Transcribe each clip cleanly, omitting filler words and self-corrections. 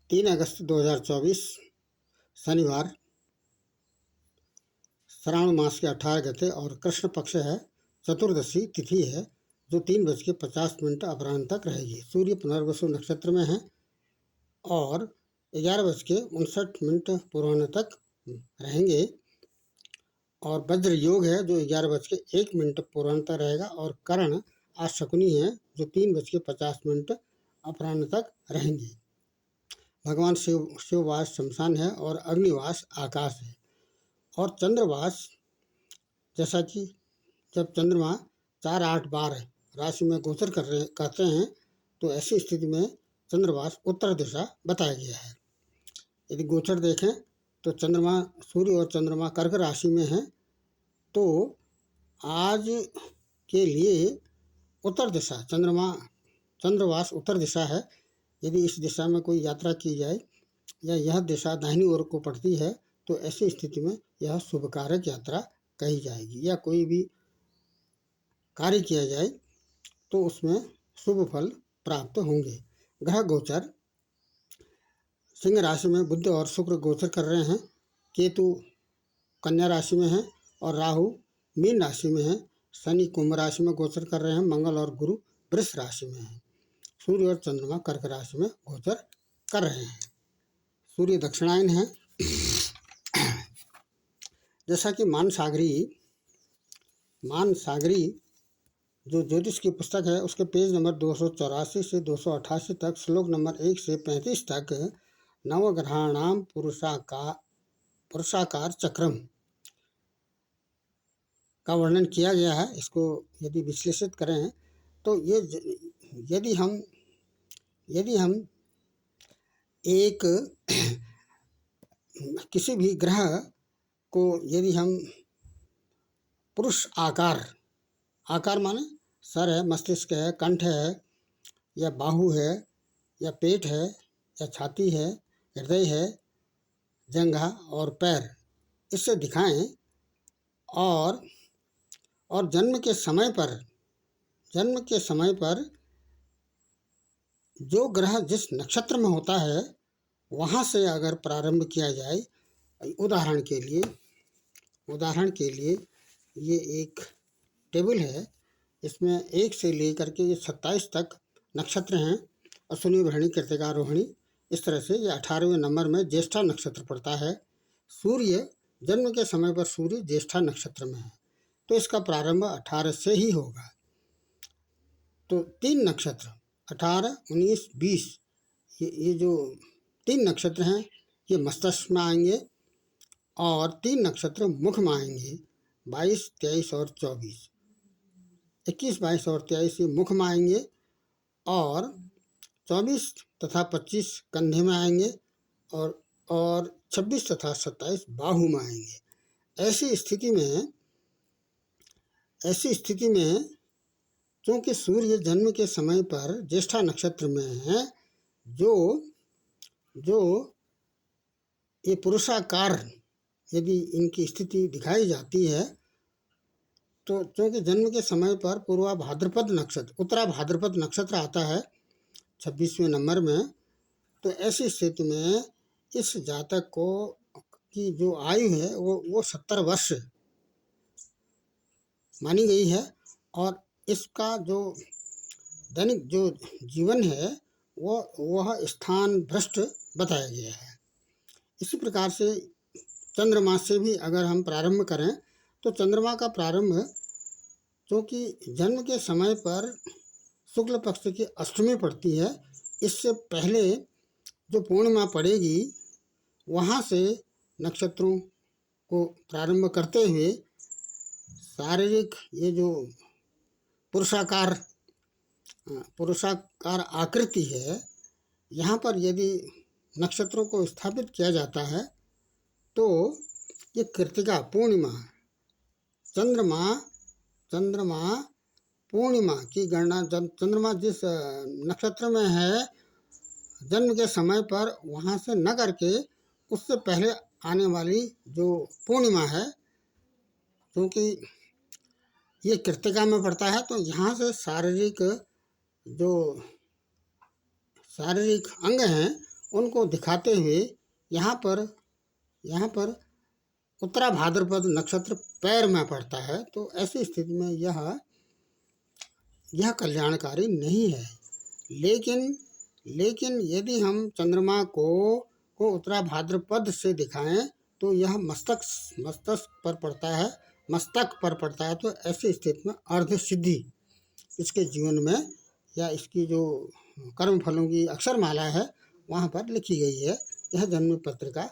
3 अगस्त 2024 शनिवार, श्रावण मास के 18 गते और कृष्ण पक्ष है, चतुर्दशी तिथि है जो 3:50 अपराह्न तक रहेगी। सूर्य पुनर्वसु नक्षत्र में है और 11:59 पूर्वाह्न तक रहेंगे और वज्र योग है जो 11:01 पूर्वाह्न तक रहेगा और कर्ण आज शकुनी है जो 3:50 अपराह्न तक रहेंगे। भगवान शिववास शमशान है और अग्निवास आकाश है और चंद्रवास, जैसा कि जब चंद्रमा 4-8 बार राशि में गोचर करते हैं तो ऐसी स्थिति में चंद्रवास उत्तर दिशा बताया गया है। यदि गोचर देखें तो चंद्रमा, सूर्य और चंद्रमा कर्क राशि में है तो आज के लिए उत्तर दिशा चंद्रवास उत्तर दिशा है। यदि इस दिशा में कोई यात्रा की जाए या यह दिशा दाहिनी ओर को पड़ती है तो ऐसी स्थिति में यह शुभकारक यात्रा कही जाएगी या कोई भी कार्य किया जाए तो उसमें शुभ फल प्राप्त होंगे। ग्रह गोचर, सिंह राशि में बुध और शुक्र गोचर कर रहे हैं, केतु कन्या राशि में है और राहु मीन राशि में है, शनि कुंभ राशि में गोचर कर रहे हैं, मंगल और गुरु वृष राशि में है, सूर्य और चंद्रमा कर्क राशि में गोचर कर रहे हैं। सूर्य दक्षिणायन है। जैसा कि मानसागरी जो ज्योतिष की पुस्तक है उसके पेज नंबर 284 से 288 तक श्लोक नंबर 1 से 35 तक नवग्रहाणाम पुरुषाकार चक्रम का वर्णन किया गया है। इसको यदि विश्लेषित करें तो ये यदि हम एक किसी भी ग्रह को यदि हम पुरुष आकार माने सर है, मस्तिष्क है, कंठ है या बाहु है या पेट है या छाती है, हृदय है, जंघा और पैर, इससे दिखाएं और जन्म के समय पर जो ग्रह जिस नक्षत्र में होता है वहाँ से अगर प्रारंभ किया जाए, उदाहरण के लिए ये एक टेबल है, इसमें 1 से लेकर के ये 27 तक नक्षत्र हैं, अश्विनी भरणी कृत्तिका रोहिणी, इस तरह से ये 18वें नंबर में ज्येष्ठा नक्षत्र पड़ता है। सूर्य जन्म के समय पर सूर्य ज्येष्ठा नक्षत्र में है तो इसका प्रारंभ 18 से ही होगा। तो 3 नक्षत्र 18, 19, 20 ये जो 3 नक्षत्र हैं ये मस्तिष्क में आएंगे और 3 नक्षत्र मुख में आएंगे, 22, 23 और 24। 21, 22 और 23 ये मुख में आएंगे और 24 तथा 25 कंधे में आएंगे और 26 तथा 27 बाहु में आएंगे। ऐसी स्थिति में क्योंकि सूर्य जन्म के समय पर ज्येष्ठा नक्षत्र में है, जो ये पुरुषाकार यदि इनकी स्थिति दिखाई जाती है तो क्योंकि जन्म के समय पर उत्तरा भाद्रपद नक्षत्र आता है 26वें नंबर में, तो ऐसी स्थिति में इस जातक को की जो आयु है वो 70 वर्ष मानी गई है और इसका जो दैनिक जो जीवन है वह स्थान भ्रष्ट बताया गया है। इसी प्रकार से चंद्रमा से भी अगर हम प्रारंभ करें तो चंद्रमा का प्रारंभ क्योंकि जन्म के समय पर शुक्ल पक्ष की अष्टमी पड़ती है, इससे पहले जो पूर्णिमा पड़ेगी वहाँ से नक्षत्रों को प्रारंभ करते हुए शारीरिक ये जो पुरुषाकार आकृति है, यहाँ पर यदि नक्षत्रों को स्थापित किया जाता है तो ये कृत्तिका पूर्णिमा, चंद्रमा पूर्णिमा की गणना चंद्रमा जिस नक्षत्र में है जन्म के समय पर वहाँ से न करके उससे पहले आने वाली जो पूर्णिमा है, क्योंकि ये कृत्तिका में पड़ता है तो यहाँ से शारीरिक अंग हैं उनको दिखाते हुए यहाँ पर उत्तरा भाद्रपद नक्षत्र पैर में पड़ता है। तो ऐसी स्थिति में यह कल्याणकारी नहीं है। लेकिन यदि हम चंद्रमा को उत्तरा भाद्रपद से दिखाएं तो यह मस्तक पर पड़ता है। तो ऐसी स्थिति में अर्ध सिद्धि इसके जीवन में या इसकी जो कर्म फलों की अक्षर माला है वहाँ पर लिखी गई है। यह जन्म पत्रिका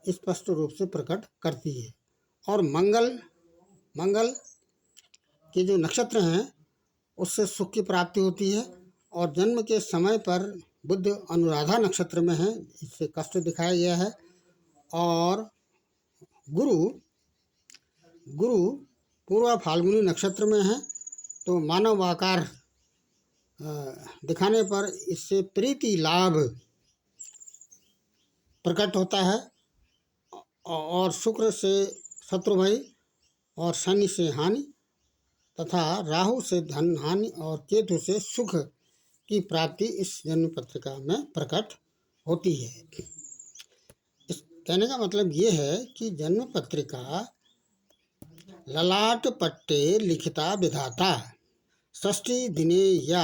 स्पष्ट रूप से प्रकट करती है। और मंगल के जो नक्षत्र हैं उससे सुख की प्राप्ति होती है। और जन्म के समय पर बुध अनुराधा नक्षत्र में है, इससे कष्ट दिखाया गया है। और गुरु पूर्वा फाल्गुनी नक्षत्र में है, तो मानव आकार दिखाने पर इससे प्रीति लाभ प्रकट होता है। और शुक्र से शत्रु भय और शनि से हानि तथा राहु से धन हानि और केतु से सुख की प्राप्ति इस जन्म पत्रिका में प्रकट होती है। इस कहने का मतलब ये है कि जन्म पत्रिका ललाट पट्टे लिखिता विधाता षष्ठी दिने या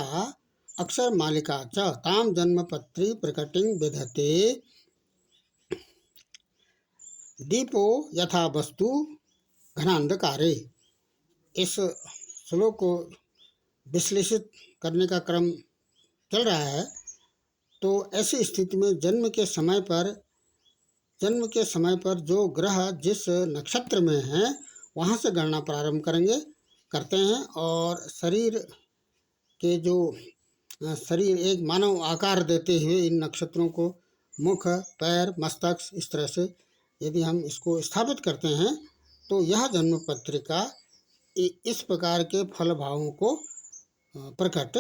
अक्षर मालिका च ताम जन्मपत्री प्रकटिंग विधते दीपो यथा वस्तु घनांधकारे। इस श्लोक को विश्लेषित करने का क्रम चल रहा है। तो ऐसी स्थिति में जन्म के समय पर जो ग्रह जिस नक्षत्र में हैं वहाँ से गणना प्रारंभ करते हैं। और शरीर एक मानव आकार देते हुए इन नक्षत्रों को मुख, पैर, मस्तक, इस तरह से यदि हम इसको स्थापित करते हैं तो यह जन्म पत्रिका इस प्रकार के फल भावों को प्रकट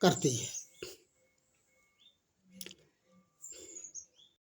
करती है।